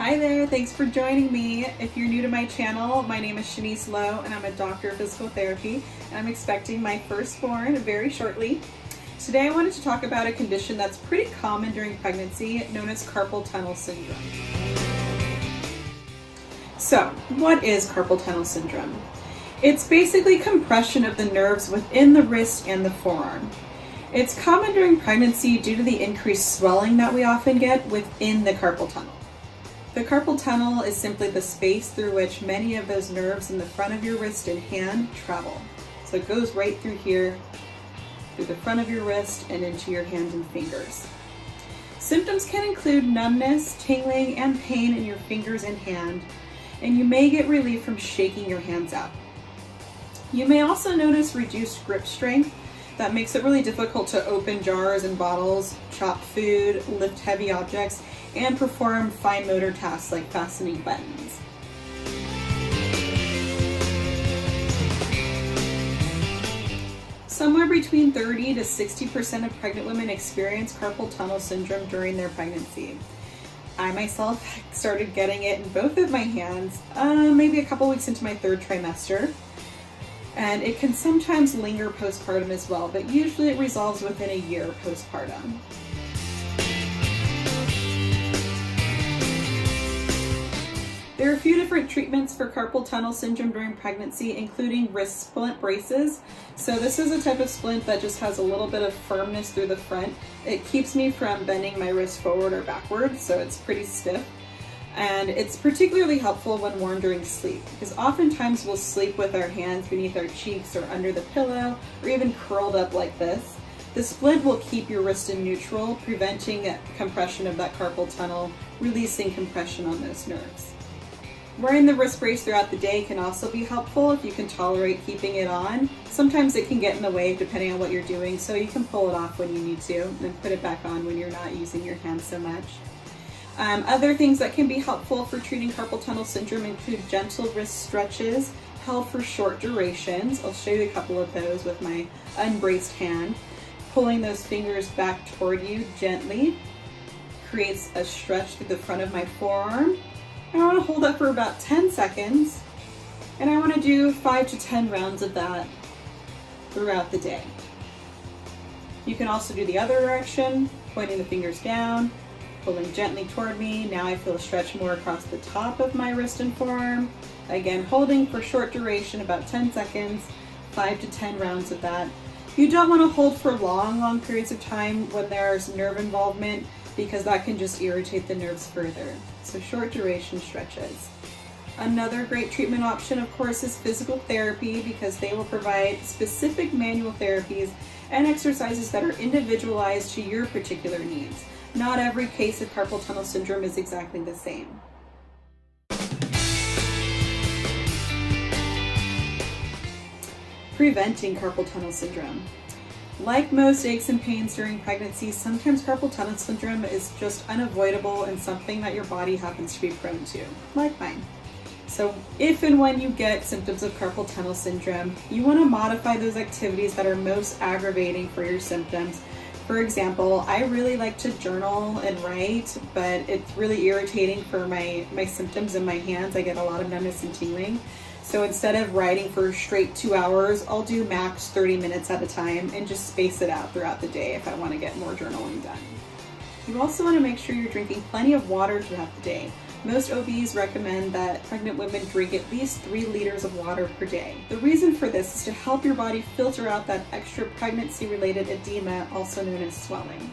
Hi there, thanks for joining me. If you're new to my channel, my name is Shanice Lowe and I'm a doctor of physical therapy and I'm expecting my firstborn very shortly. Today I wanted to talk about a condition that's pretty common during pregnancy known as carpal tunnel syndrome. So, what is carpal tunnel syndrome? It's basically compression of the nerves within the wrist and the forearm. It's common during pregnancy due to the increased swelling that we often get within the carpal tunnel. The carpal tunnel is simply the space through which many of those nerves in the front of your wrist and hand travel. So it goes right through here, through the front of your wrist and into your hand and fingers. Symptoms can include numbness, tingling, and pain in your fingers and hand, and you may get relief from shaking your hands out. You may also notice reduced grip strength that makes it really difficult to open jars and bottles, chop food, lift heavy objects, and perform fine motor tasks like fastening buttons. Somewhere between 30 to 60% of pregnant women experience carpal tunnel syndrome during their pregnancy. I myself started getting it in both of my hands, maybe a couple weeks into my third trimester. And it can sometimes linger postpartum as well, but usually it resolves within a year postpartum. There are a few different treatments for carpal tunnel syndrome during pregnancy, including wrist splint braces. So this is a type of splint that just has a little bit of firmness through the front. It keeps me from bending my wrist forward or backwards, so it's pretty stiff. And it's particularly helpful when worn during sleep, because oftentimes we'll sleep with our hands beneath our cheeks or under the pillow, or even curled up like this. The splint will keep your wrist in neutral, preventing compression of that carpal tunnel, releasing compression on those nerves. Wearing the wrist brace throughout the day can also be helpful if you can tolerate keeping it on. Sometimes it can get in the way depending on what you're doing, so you can pull it off when you need to, and then put it back on when you're not using your hands so much. Other things that can be helpful for treating carpal tunnel syndrome include gentle wrist stretches held for short durations. I'll show you a couple of those with my unbraced hand. Pulling those fingers back toward you gently creates a stretch through the front of my forearm. I want to hold that for about 10 seconds, and I want to do 5 to 10 rounds of that throughout the day. You can also do the other direction, pointing the fingers down, pulling gently toward me. Now I feel a stretch more across the top of my wrist and forearm. Again, holding for short duration, about 10 seconds, 5 to 10 rounds of that. You don't want to hold for long periods of time when there's nerve involvement, because that can just irritate the nerves further. So short duration stretches. Another great treatment option, of course, is physical therapy, because they will provide specific manual therapies and exercises that are individualized to your particular needs. Not every case of carpal tunnel syndrome is exactly the same. Preventing carpal tunnel syndrome. Like most aches and pains during pregnancy, sometimes carpal tunnel syndrome is just unavoidable and something that your body happens to be prone to, like mine. So if and when you get symptoms of carpal tunnel syndrome, you want to modify those activities that are most aggravating for your symptoms. For example, I really like to journal and write, but it's really irritating for my symptoms in my hands. I get a lot of numbness and tingling. So instead of writing for straight 2 hours, I'll do max 30 minutes at a time and just space it out throughout the day if I want to get more journaling done. You also want to make sure you're drinking plenty of water throughout the day. Most OBs recommend that pregnant women drink at least 3 liters of water per day. The reason for this is to help your body filter out that extra pregnancy-related edema, also known as swelling.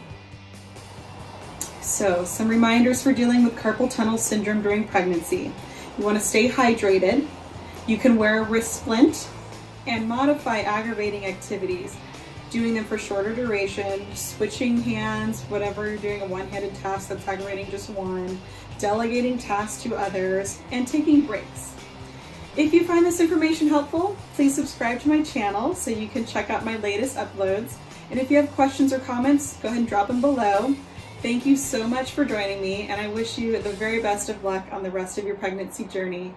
So, some reminders for dealing with carpal tunnel syndrome during pregnancy. You want to stay hydrated. You can wear a wrist splint and modify aggravating activities, doing them for shorter duration, switching hands, whatever you're doing, a one-handed task that's aggravating just one, delegating tasks to others, and taking breaks. If you find this information helpful, please subscribe to my channel so you can check out my latest uploads. And if you have questions or comments, go ahead and drop them below. Thank you so much for joining me, and I wish you the very best of luck on the rest of your pregnancy journey.